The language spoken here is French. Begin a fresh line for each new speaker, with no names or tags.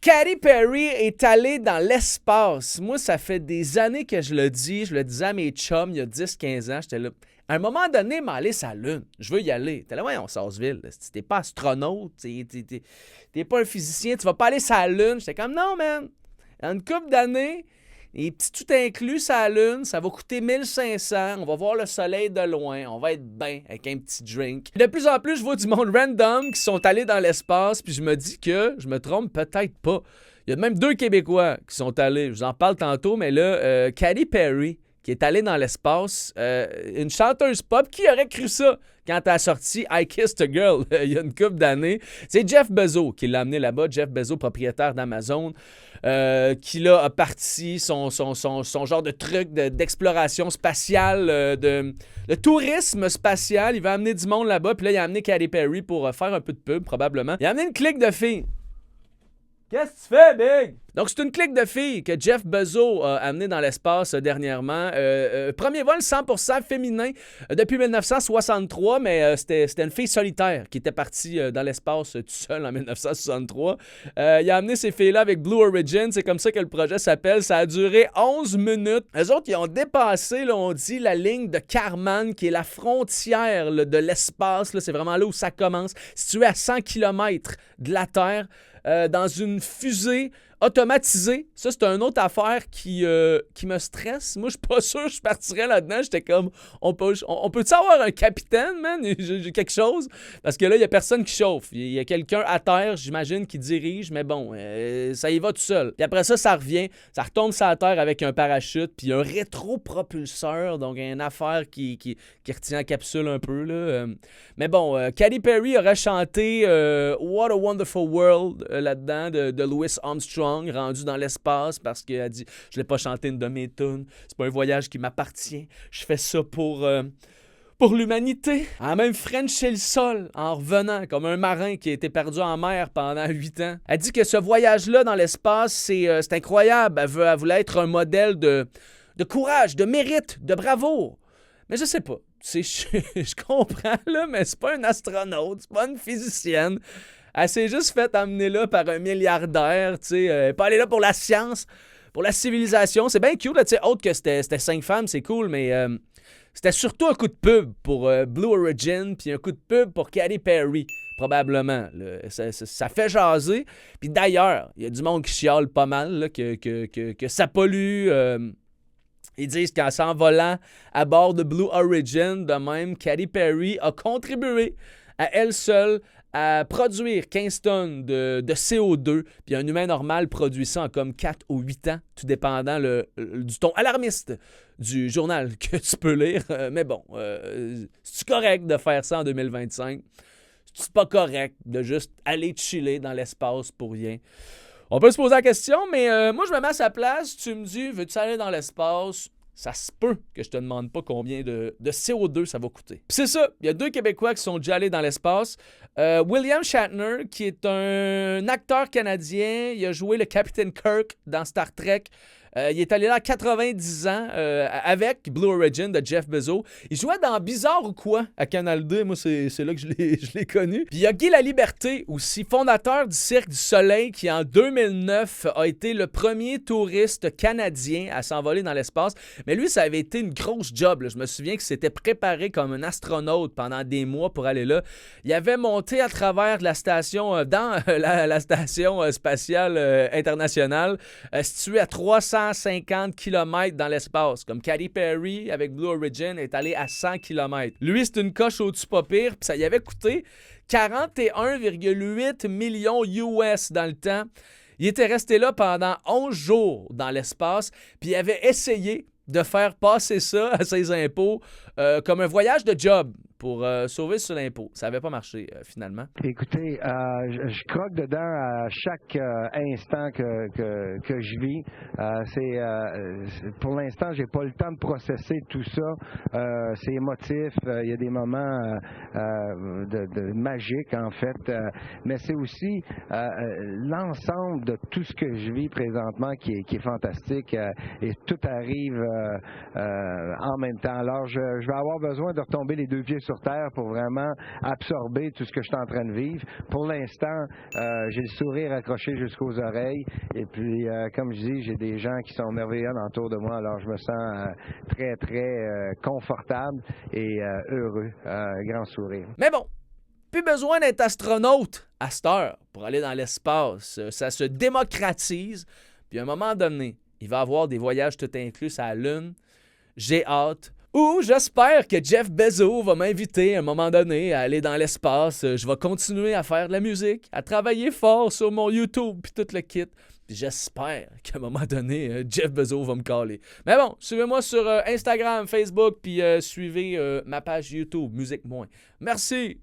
Katy Perry est allée dans l'espace. Moi, ça fait des années que je le dis. Je le disais à mes chums il y a 10-15 ans. J'étais là. À un moment donné, m'aller sur la Lune. Je veux y aller. T'es là, voyons, Sarsville. T'es pas astronaute. T'es pas un physicien. Tu vas pas aller sur la Lune. J'étais comme, non, man. En une couple d'années, les petits tout inclus sur la Lune, ça va coûter 1500. On va voir le soleil de loin. On va être bien avec un petit drink. De plus en plus, je vois du monde random qui sont allés dans l'espace. Puis je me dis que je me trompe peut-être pas. Il y a même 2 Québécois qui sont allés. Je vous en parle tantôt, mais là, Katy Perry, qui est allée dans l'espace, une chanteuse pop, qui aurait cru ça quand elle a sorti I Kissed a Girl il y a une couple d'années. C'est Jeff Bezos qui l'a amené là-bas. Jeff Bezos, propriétaire d'Amazon, qui là a parti son genre de truc d'exploration spatiale, de tourisme spatial. Il va amener du monde là-bas. Puis là, il a amené Katy Perry pour faire un peu de pub, probablement. Il a amené une clique de filles. Qu'est-ce que tu fais, Big? Donc, c'est une clique de filles que Jeff Bezos a amené dans l'espace dernièrement. Premier vol 100% féminin depuis 1963, mais c'était une fille solitaire qui était partie dans l'espace tout seul en 1963. Il a amené ces filles-là avec Blue Origin. C'est comme ça que le projet s'appelle. Ça a duré 11 minutes. Les autres, ils ont dépassé, là, on dit, la ligne de Kármán, qui est la frontière là, de l'espace. Là. C'est vraiment là où ça commence. Situé à 100 km de la Terre. Dans une fusée automatisée. Ça, c'est une autre affaire qui me stresse. Moi, je suis pas sûr que je partirais là-dedans. J'étais comme, on peut-tu avoir un capitaine, man? J'ai quelque chose? Parce que là, il y a personne qui chauffe. Il y a quelqu'un à terre, j'imagine, qui dirige, mais bon, ça y va tout seul. Puis après ça, ça revient, ça retombe sur la terre avec un parachute, puis un rétropropulseur, donc une affaire qui retient la capsule un peu, là. Mais bon, Katy Perry aurait chanté What a Wonderful World là-dedans de Louis Armstrong, rendu dans l'espace parce qu'elle a dit « Je l'ai pas chanté une de mes tunes, c'est pas un voyage qui m'appartient, je fais ça pour l'humanité. » Elle a même frenché le sol en revenant, comme un marin qui a été perdu en mer pendant 8 ans. Elle dit que ce voyage-là dans l'espace, c'est incroyable. Elle voulait être un modèle de courage, de mérite, de bravoure. Mais je sais pas. Je comprends, là, mais c'est pas un astronaute, c'est pas une physicienne. Elle s'est juste fait emmener là par un milliardaire, tu sais. Elle n'est pas allée là pour la science, pour la civilisation. C'est bien cute, là, tu sais. Autre que c'était 5 femmes, c'est cool, mais c'était surtout un coup de pub pour Blue Origin, puis un coup de pub pour Katy Perry, probablement. Là. Ça fait jaser. Puis d'ailleurs, il y a du monde qui chiale pas mal, là, que ça pollue. Ils disent qu'en s'envolant à bord de Blue Origin, de même, Katy Perry a contribué à elle seule à produire 15 tonnes de CO2, puis un humain normal produit ça en comme 4 ou 8 ans, tout dépendant du ton alarmiste du journal que tu peux lire. Mais bon, c'est-tu correct de faire ça en 2025? C'est pas correct de juste aller chiller dans l'espace pour rien? On peut se poser la question, mais moi, je me mets à sa place. Tu me dis, veux-tu aller dans l'espace? Ça se peut que je te demande pas combien de CO2 ça va coûter. Puis c'est ça, il y a 2 Québécois qui sont déjà allés dans l'espace. William Shatner, qui est un acteur canadien, il a joué le Capitaine Kirk dans Star Trek. Il est allé là à 90 ans avec Blue Origin de Jeff Bezos. Il jouait dans Bizarre ou quoi à Canal 2. Moi, c'est là que je l'ai connu. Puis il y a Guy Laliberté aussi, fondateur du Cirque du Soleil, qui en 2009 a été le premier touriste canadien à s'envoler dans l'espace. Mais lui, ça avait été une grosse job. Là. Je me souviens qu'il s'était préparé comme un astronaute pendant des mois pour aller là. Il avait monté à travers la station, dans la station spatiale internationale, située à 350 km dans l'espace. Comme Katy Perry avec Blue Origin est allé à 100 km. Lui, c'est une coche au-dessus pas pire, puis ça y avait coûté 41,8 millions US dans le temps. Il était resté là pendant 11 jours dans l'espace, puis il avait essayé de faire passer ça à ses impôts comme un voyage de job pour sauver sur l'impôt. Ça n'avait pas marché, finalement.
Écoutez, je croque dedans à chaque instant que je vis. Pour l'instant, j'ai pas le temps de processer tout ça. C'est émotif. Il y a des moments de magiques, en fait. Mais c'est aussi l'ensemble de tout ce que je vis présentement qui est fantastique. Et tout arrive en même temps. Alors, je vais avoir besoin de retomber les 2 pieds sur sur Terre pour vraiment absorber tout ce que je suis en train de vivre. Pour l'instant, j'ai le sourire accroché jusqu'aux oreilles. Et puis, comme je dis, j'ai des gens qui sont merveilleux autour de moi. Alors, je me sens très, très confortable et heureux. Grand sourire.
Mais bon, plus besoin d'être astronaute à cette heure pour aller dans l'espace. Ça se démocratise. Puis à un moment donné, il va y avoir des voyages tout inclus à la Lune. J'ai hâte. Ou j'espère que Jeff Bezos va m'inviter à un moment donné à aller dans l'espace. Je vais continuer à faire de la musique, à travailler fort sur mon YouTube puis tout le kit. Puis j'espère qu'à un moment donné, Jeff Bezos va me caler. Mais bon, suivez-moi sur Instagram, Facebook, puis suivez ma page YouTube, Musique Moins. Merci!